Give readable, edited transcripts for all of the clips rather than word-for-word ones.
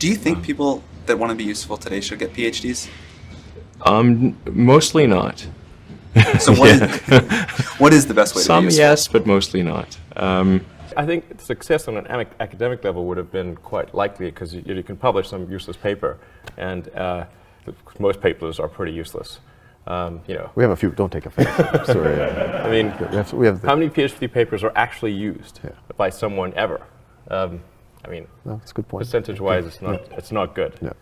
Do you think people that want to be useful today should get PhDs? Mostly not. So what is the best way to be useful? Some yes, but mostly not. I think success on an academic level would have been quite likely because you can publish some useless paper, and most papers are pretty useless. We have a few. Don't take offense. Sorry. I mean, how many PhD papers are actually used by someone ever? I mean, that's a good point. Percentage-wise, it's not good. Yeah.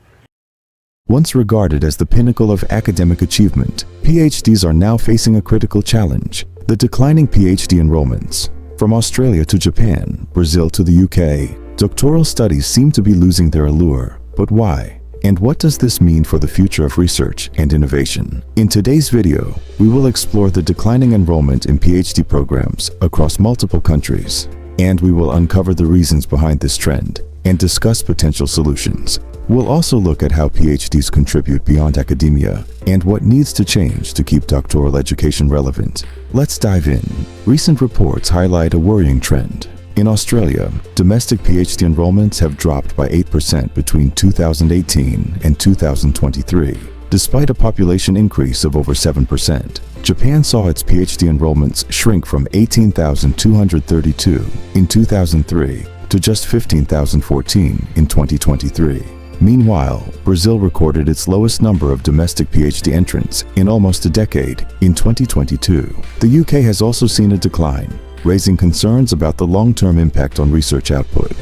Once regarded as the pinnacle of academic achievement, PhDs are now facing a critical challenge: the declining PhD enrollments. From Australia to Japan, Brazil to the UK, doctoral studies seem to be losing their allure. But why? And what does this mean for the future of research and innovation? In today's video, we will explore the declining enrollment in PhD programs across multiple countries, and we will uncover the reasons behind this trend and discuss potential solutions. We'll also look at how PhDs contribute beyond academia and what needs to change to keep doctoral education relevant. Let's dive in. Recent reports highlight a worrying trend. In Australia, domestic PhD enrollments have dropped by 8% between 2018 and 2023, despite a population increase of over 7%. Japan saw its PhD enrollments shrink from 18,232 in 2003 to just 15,014 in 2023. Meanwhile, Brazil recorded its lowest number of domestic PhD entrants in almost a decade in 2022. The UK has also seen a decline, raising concerns about the long-term impact on research output.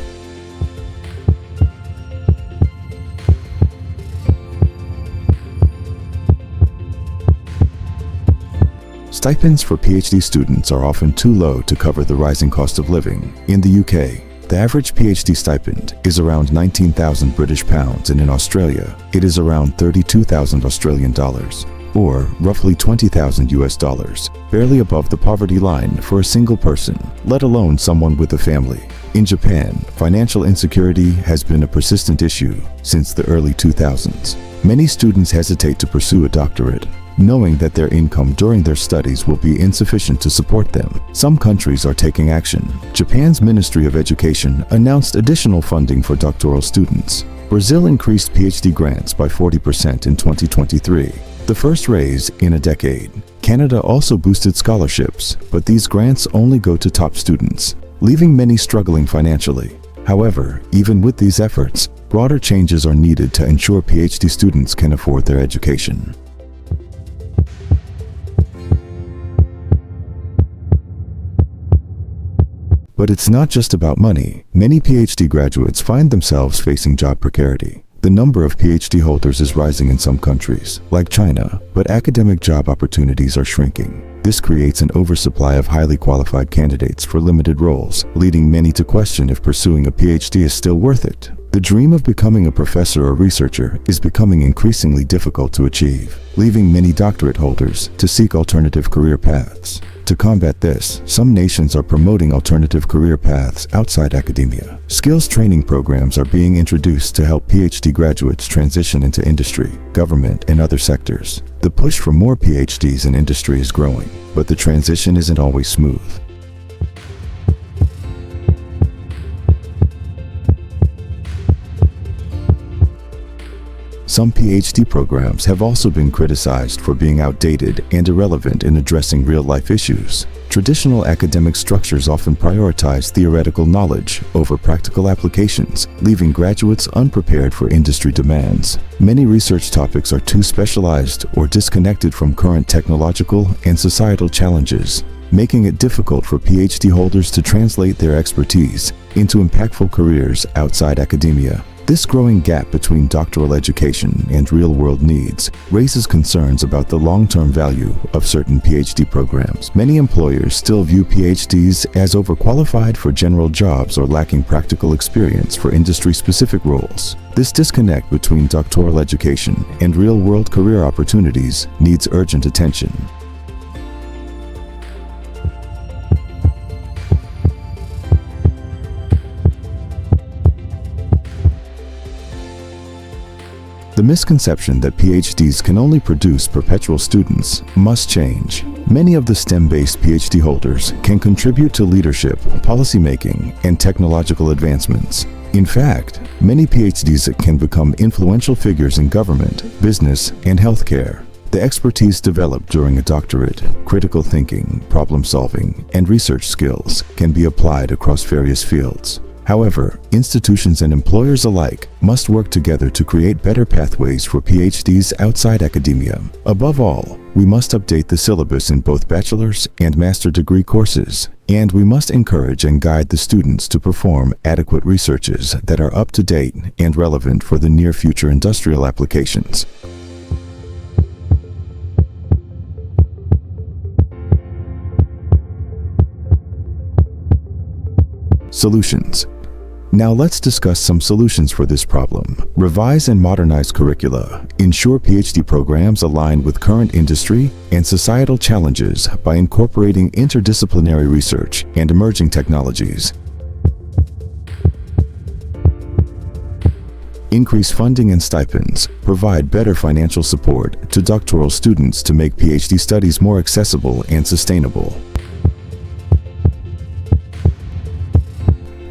Stipends for PhD students are often too low to cover the rising cost of living. In the UK, the average PhD stipend is around 19,000 British pounds, and in Australia, it is around 32,000 Australian dollars, or roughly 20,000 US dollars, barely above the poverty line for a single person, let alone someone with a family. In Japan, financial insecurity has been a persistent issue since the early 2000s. Many students hesitate to pursue a doctorate, knowing that their income during their studies will be insufficient to support them. Some countries are taking action. Japan's Ministry of Education announced additional funding for doctoral students. Brazil increased PhD grants by 40% in 2023, the first raise in a decade. Canada also boosted scholarships, but these grants only go to top students, leaving many struggling financially. However, even with these efforts, broader changes are needed to ensure PhD students can afford their education. But it's not just about money. Many PhD graduates find themselves facing job precarity. The number of PhD holders is rising in some countries, like China, but academic job opportunities are shrinking. This creates an oversupply of highly qualified candidates for limited roles, leading many to question if pursuing a PhD is still worth it. The dream of becoming a professor or researcher is becoming increasingly difficult to achieve, leaving many doctorate holders to seek alternative career paths. To combat this, some nations are promoting alternative career paths outside academia. Skills training programs are being introduced to help PhD graduates transition into industry, government, and other sectors. The push for more PhDs in industry is growing, but the transition isn't always smooth. Some PhD programs have also been criticized for being outdated and irrelevant in addressing real-life issues. Traditional academic structures often prioritize theoretical knowledge over practical applications, leaving graduates unprepared for industry demands. Many research topics are too specialized or disconnected from current technological and societal challenges, making it difficult for PhD holders to translate their expertise into impactful careers outside academia. This growing gap between doctoral education and real-world needs raises concerns about the long-term value of certain PhD programs. Many employers still view PhDs as overqualified for general jobs or lacking practical experience for industry-specific roles. This disconnect between doctoral education and real-world career opportunities needs urgent attention. The misconception that PhDs can only produce perpetual students must change. Many of the STEM-based PhD holders can contribute to leadership, policymaking, and technological advancements. In fact, many PhDs can become influential figures in government, business, and healthcare. The expertise developed during a doctorate, critical thinking, problem-solving, and research skills can be applied across various fields. However, institutions and employers alike must work together to create better pathways for PhDs outside academia. Above all, we must update the syllabus in both bachelor's and master degree courses, and we must encourage and guide the students to perform adequate researches that are up to date and relevant for the near future industrial applications. Solutions. Now let's discuss some solutions for this problem. Revise and modernize curricula. Ensure PhD programs align with current industry and societal challenges by incorporating interdisciplinary research and emerging technologies. Increase funding and stipends. Provide better financial support to doctoral students to make PhD studies more accessible and sustainable.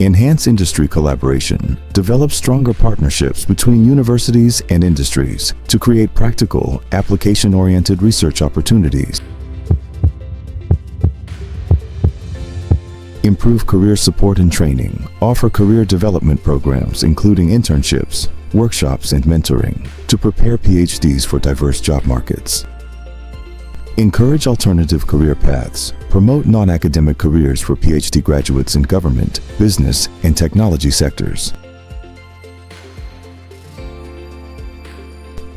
Enhance industry collaboration. Develop stronger partnerships between universities and industries to create practical, application-oriented research opportunities. Improve career support and training. Offer career development programs including internships, workshops, and mentoring to prepare PhDs for diverse job markets. Encourage alternative career paths. Promote non-academic careers for PhD graduates in government, business, and technology sectors.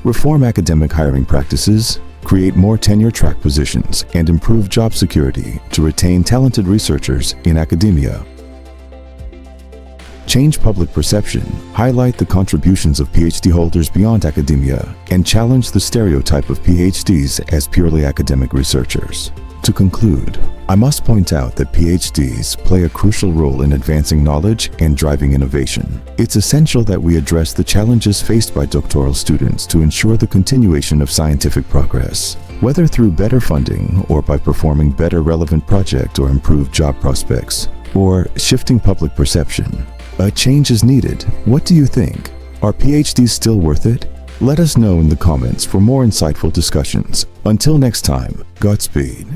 Reform academic hiring practices. Create more tenure-track positions and improve job security to retain talented researchers in academia. Change public perception. Highlight the contributions of PhD holders beyond academia and challenge the stereotype of PhDs as purely academic researchers. To conclude, I must point out that PhDs play a crucial role in advancing knowledge and driving innovation. It's essential that we address the challenges faced by doctoral students to ensure the continuation of scientific progress, whether through better funding or by performing better relevant project or improved job prospects, or shifting public perception. A change is needed. What do you think? Are PhDs still worth it? Let us know in the comments for more insightful discussions. Until next time, Godspeed.